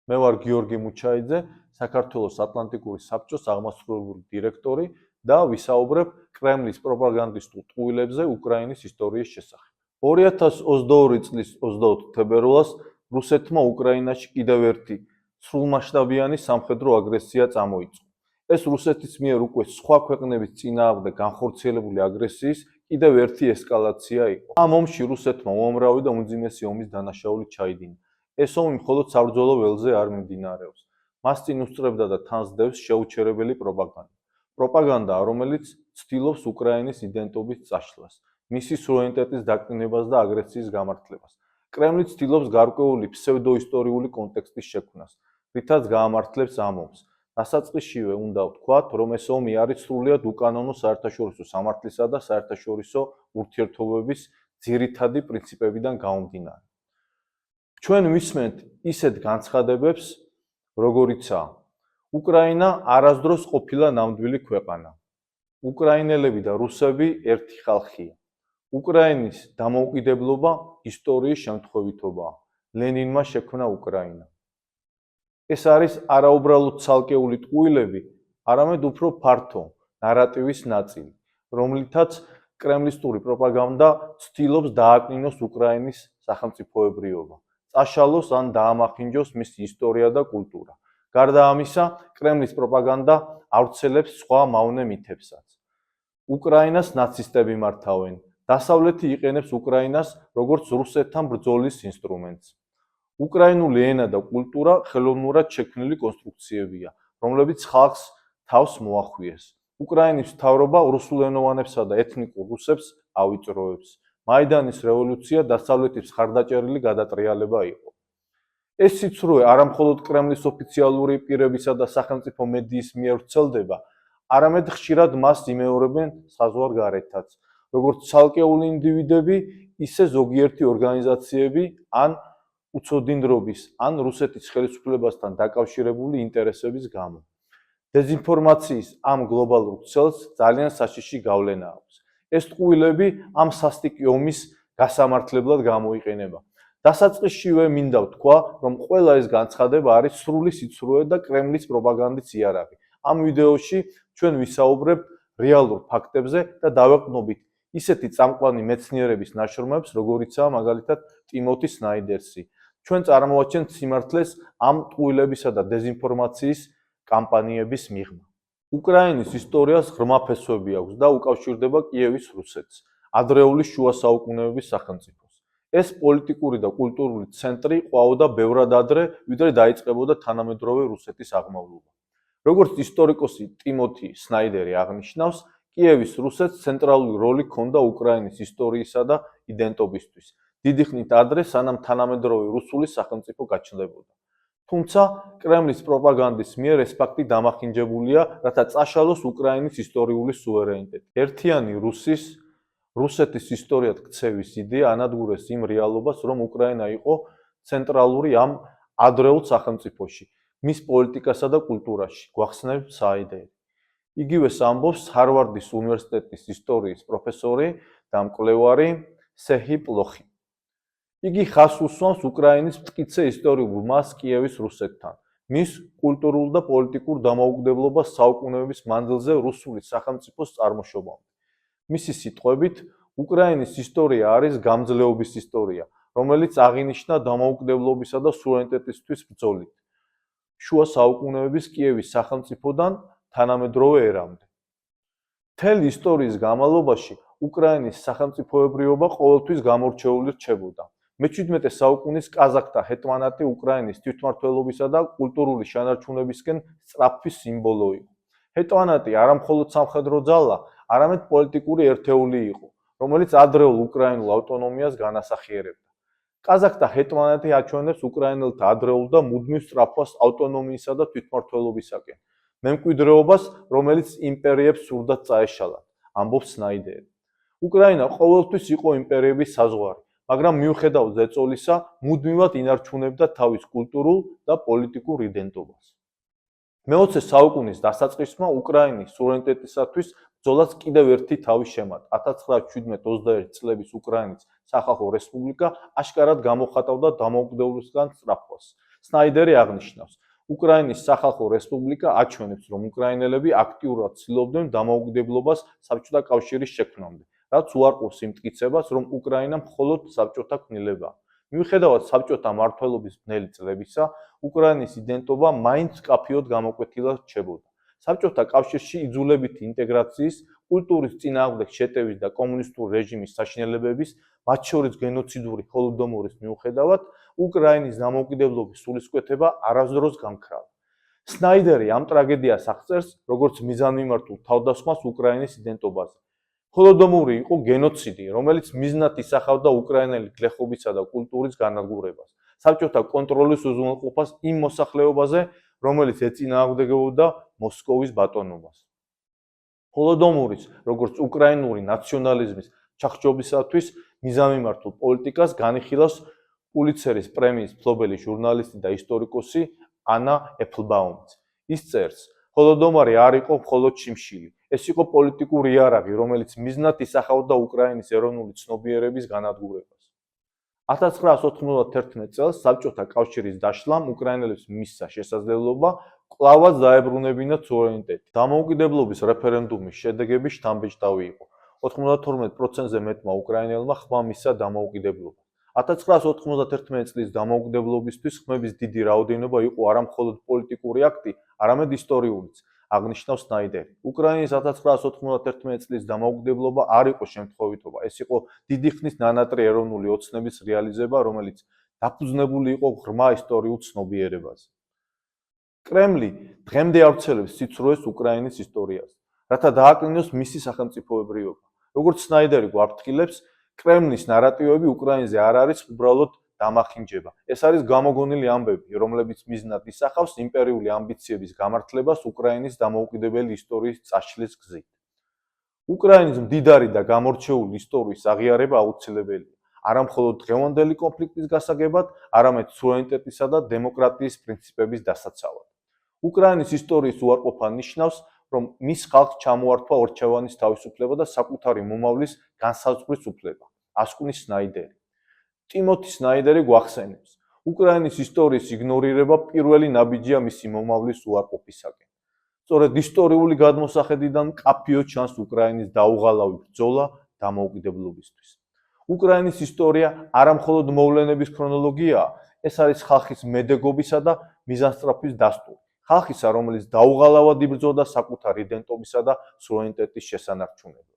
მე ვარ გიორგი მუჩაიძე, საქართველოს ატლანტიკური საბჭოს აღმასრულებელი დირექტორი და ვისაუბრებ კრემლის პროპაგანდისტულ ტყუილებზე უკრაინის ისტორიის შესახებ. 2022 წლის 24 თებერვალს რუსეთმა უკრაინაში კიდევ ერთი სრულმასშტაბიანი სამხედრო აგრესია წამოიწყო. ეს რუსეთის მიერ უკვე სხვა ქვეყნების წინააღმდეგ განხორციელებული აგრესიის კიდევ ერთი ესკალაცია იყო. ამ ომში რუსეთმა უამრავი და უმძიმესი ომის დანაშაული ჩაიდინა. ეს ომი მხოლოდ საბრძოლო ველზე არ მიმდინარეობს. მას წინ უსწრებდა და თან სდევს შეუჩერებელი პროპაგანდა. პროპაგანდა, რომელიც ცდილობს უკრაინის იდენტობის წაშლას, მისი სუვერენიტეტის დაკნინებას და აგრესიის გამართლებას. კრემლი ცდილობს გარკვეული ფსევდოისტორიული კონტექსტის შექმნას, რითაც გაამართლებს ამ ომს. დასაწყისშივე უნდა ვთქვათ, რომ ეს ომი არის სრულიად უკანონო საერთაშორისო სამართლისა და საერთაშორისო ურთიერთობების ძირითადი პრინციპებიდან გამომდინარე. ჩვენ ვისმენთ ისეთ განცხადებებს, როგორიცაა უკრაინა არასდროს ყოფილა ნამდვილი ქვეყანა. უკრაინელები და რუსები ერთი ხალხია. უკრაინის დამოუკიდებლობა ისტორიის შემთხვევითობაა. ლენინმა შექმნა უკრაინა. ეს არის არაუბრალოდ ცალკეული ტყუილები, არამედ უფრო ფართო ნარატივის ნაწილი, რომლითაც კრემლისტური პროპაგანდა ცდილობს დააკნინოს უკრაინის სახელმწიფოებრიობა, წაშალოს ან დაამახინჯოს მისი ისტორია და კულტურა. გარდა ამისა, კრემლის პროპაგანდა ავრცელებს სხვა მავნე მითებსაც. უკრაინას ნაცისტები მართავენ. დასავლეთი იყენებს უკრაინას როგორც რუსეთთან ბრძოლის ინსტრუმენტს. უკრაინული ენა და კულტურა ხელოვნურად შექმნილი კონსტრუქციებია, რომლებიც ხალხს თავს მოახვიეს. უკრაინის მთავრობა რუსულენოვანებსა და ეთნიკურ რუსებს ავიწროებს. მაიდანის რევოლუცია დასავლეთის მხარდაჭერილი გადატრიალება იყო. ეს სიცრუე არამხოლოდ კრემლის ოფიციალური პირებისა და სახელმწიფო მედიის მიერ ვრცელდება, არამედ ხშირად მას იმეორებენ საზღვარგარეთაც, როგორც ცალკეული ინდივიდები, ისე ზოგიერთი ორგანიზაციები ან უცოდინდრობის ან რუსეთის ხელისუფლებასთან დაკავშირებული ინტერესების გამო. დეზინფორმაციის ამ გლობალურ ვრცელს ძალიან საშიში გავლენა აქვს. ეს ტყუილები ამ სასტიკი ომის გასამართლებლად გამოიყენება. დასაწყისშივე მინდა ვთქვა, რომ ყველა ეს განცხადება არის სრული სიცრუე და კრემლის პროპაგანდის იარაღი. ამ ვიდეოში ჩვენ ვისაუბრებთ რეალურ ფაქტებზე და დავეყრდნობით ისეთი წამყვანი მეცნიერების ნაშრომებს, როგორიცაა მაგალითად ტიმოთი სნაიდერსი. ჩვენ წარმოვაჩენთ სიმართლეს ამ ტყუილებისა და დეზინფორმაციის კამპანიების მიღმა. უკრაინის ისტორიას ღრმა ფესვები აქვს და უკავშირდება კიევის რუსეთს, ადრეული შუა საუკუნეების სახელმწიფოს. ეს პოლიტიკური და კულტურული ცენტრი ყვაოდა ბევრად ადრე, ვიდრე დაიწყებოდა თანამედროვე რუსეთის აღმავლობა. როგორც ისტორიკოსი ტიმოთი სნაიდერი აღნიშნავს, კიევის რუსეთს ცენტრალური როლი ჰქონდა უკრაინის ისტორიისა და იდენტობისთვის. დიდი ხნით ადრე, სანამ თანამედროვე რუსული სახელმწიფო გაჩნდებოდა. თუმცა, კრემლის პროპაგანდის მიერ ეს ფაქტი დამახინჯებულია, რათა წაშალოს უკრაინის ისტორიული სუვერენიტეტი. ერთიანი რუსეთის ისტორიად ქცევის იდეა ანადგურეს იმ რეალობას, რომ უკრაინა იყო ცენტრალური ამ ადრეულ სახელმწიფოში, მის პოლიტიკასა და კულტურაში, გვახსნევს საიდერი. იგივეს ამბობს ჰარვარდის უნივერსიტეტის ისტორიის პროფესორი და მკვლევარი სეჰი პლოხი. იგი ხაზს უსვამს უკრაინის მტკიცე ისტორიულ მას კიევის რუსეთთან, მის კულტურულ და პოლიტიკურ დამოუკიდებლობას საუკუნეების მანძილზე რუსული სახელმწიფოს წარმოშობამდე. მისი სიტყვებით, უკრაინის ისტორია არის გამძლეობის ისტორია, რომელიც აღინიშნა დამოუკიდებლობისა და სუვერენიტეტისთვის ბრძოლით, შუა საუკუნეების კიევის სახელმწიფოდან თანამედროვე ერამდე. მთელი ისტორიის განმავლობაში უკრაინის სახელმწიფოებრიობა ყოველთვის გამორჩეული რჩებოდა. მე-17 საუკუნის კაზაკთა ჰეტმანატი უკრაინის თვითმმართველობისა და კულტურული შენარჩუნებისკენ სწრაფვის სიმბოლო იყო. ჰეტმანატი არამხოლოდ სამხედრო ძალა, არამედ პოლიტიკური ერთეული იყო, რომელიც ადრეულ უკრაინულ ავტონომიას განასახიერებდა. კაზაკთა ჰეტმანატი აჩვენებს უკრაინელთა ადრეულ და მუდმივ სწრაფვას ავტონომიისა და თვითმმართველობისაკენ, მემკვიდრეობას, რომელიც იმპერიებს სურდათ წაეშალათ, ამბობს სნაიდერი. უკრაინა ყოველთვის იყო იმპერიების საზღვარი, მაგრამ მიუხედავ ზეწოლისა, მუდმივად ინარჩუნებდა თავის კულტურულ და პოლიტიკურ იდენტობას. მე-20 საუკუნის დასაწყისმა უკრაინის სუვერენიტეტისათვის ბრძოლას კიდევ ერთი თავი შემატა. 1917-21 წლების უკრაინის სახალხო რესპუბლიკა აშკარად გამოხატავდა დამოუკიდებლობისგან სწრაფვას. სნაიდერი აღნიშნავს, უკრაინის სახალხო რესპუბლიკა აჩვენებს, რომ უკრაინელები აქტიურად ცდილობდნენ დამოუკიდებლობას საბჭოთა კავშირის შექმნამდე, რაც უარყოფს იმ მტკიცებას, რომ უკრაინა მხოლოდ საბჭოთა ქმნილებაა. მიუხედავად საბჭოთა მმართველობის ბნელი წლებისა, უკრაინის იდენტობა მაინც მკაფიოდ გამოკვეთილად რჩებოდა. საბჭოთა კავშირში იძულებითი ინტეგრაციის, კულტურის წინააღმდეგ შეტევის და კომუნისტური რეჟიმის საშინელებების, მათ შორის გენოციდური ჰოლოდომორის მიუხედავად, უკრაინის დამოუკიდებლობის სულისკვეთება არასდროს გამქრალა. სნაიდერი ამ ტრაგედიას აღწერს, როგორც მიზანმიმართულ თავდასხმას უკრაინის იდენტობაზე. ჰოლოდომორი იყო გენოციდი, რომელიც მიზნად ისახავდა უკრაინელი გლეხობისა და კულტურის განადგურებას, საბჭოთა კონტროლის უზრუნველყოფას იმ მოსახლეობაზე, რომელიც ეწინააღმდეგებოდა მოსკოვის ბატონობას. ჰოლოდომორის, როგორც უკრაინული ნაციონალიზმის ჩახშობისათვის მიზანმიმართულ პოლიტიკას განიხილავს პულიცერის პრემიის მფლობელი ჟურნალისტი და ისტორიკოსი ანა ეფლბაუმიც. ის წერს, ჰოლოდომორი არ იყო მხოლოდ შიმშილი, ეს იყო პოლიტიკური იარაღი, რომელიც მიზნად ისახავდა უკრაინის ეროვნული ცნობიერების განადგურებას. 1991 წელს საბჭოთა კავშირის დაშლამ უკრაინელებს მისცა შესაძლებლობა კვლავაც დაებრუნებინათ სუვერენიტეტი. დამოუკიდებლობის რეფერენდუმის შედეგები შთამბეჭდავი იყო. 92%-ზე მეტმა უკრაინელმა ხმა მისცა დამოუკიდებლობას. 1991 წლის დამოუკიდებლობისთვის ხმების დიდი რაოდენობა იყო არა მხოლოდ პოლიტიკური აქტი, არამედ ისტორიულიც, აღნიშნავს სნაიდერი. უკრაინის 1991 წლის დამოუკიდებლობა არ იყო შემთხვევითობა, ეს იყო დიდი ხნის ნანატრი ეროვნული ოცნების რეალიზება, რომელიც დაფუძნებული იყო ღრმა ისტორიულ ცნობიერებაზე. კრემლი დღემდე ავრცელებს სიცრუეს უკრაინის ისტორიაზე, რათა დააკლინოს მისი სახელმწიფოებრიობა. როგორც სნაიდერი გვაფრთხილებს, კრემლის ნარატივები უკრაინაზე არ არის უბრალოდ დამახინჯება. ეს არის გამოგონილი ამბები, რომლებიც მიზნად ისახავს იმპერიული ამბიციების გამართლებას უკრაინის დამოუკიდებელი ისტორიის წაშლის გზით. უკრაინის მდიდარი და გამორჩეული ისტორიის აღიარება აუცილებელია, არა მხოლოდ დღევანდელი კონფლიქტის გასაგებად, არამედ სუვერენიტეტისა და დემოკრატიის პრინციპების დასაცავად. უკრაინის ისტორიის უარყოფა ნიშნავს, რომ მის ხალხს ჩამოართვა ორჩევანის თავისუფლება და საკუთარი მომავლის განსაზღვრის უფლება, ასკვნის სნაიდერი. ტიმოთი სნაიდერი გვახსენებს, უკრაინის ისტორიის იგნორირება პირველი ნაბიჯია მისი მომავლის უარყოფისაკენ. სწორედ ისტორიული გადმოსახედიდან მკაფიოდ ჩანს უკრაინის დაუღალავი ბრძოლა დამოუკიდებლობისთვის. უკრაინის ისტორია არა მხოლოდ მოვლენების ქრონოლოგიაა, ეს არის ხალხის მედეგობისა და მიზანსწრაფვის დასტური. ხალხისა, რომელიც დაუღალავად იბრძოდა საკუთარი იდენტობისა და სუვერენიტეტის შესანარჩუნებლად.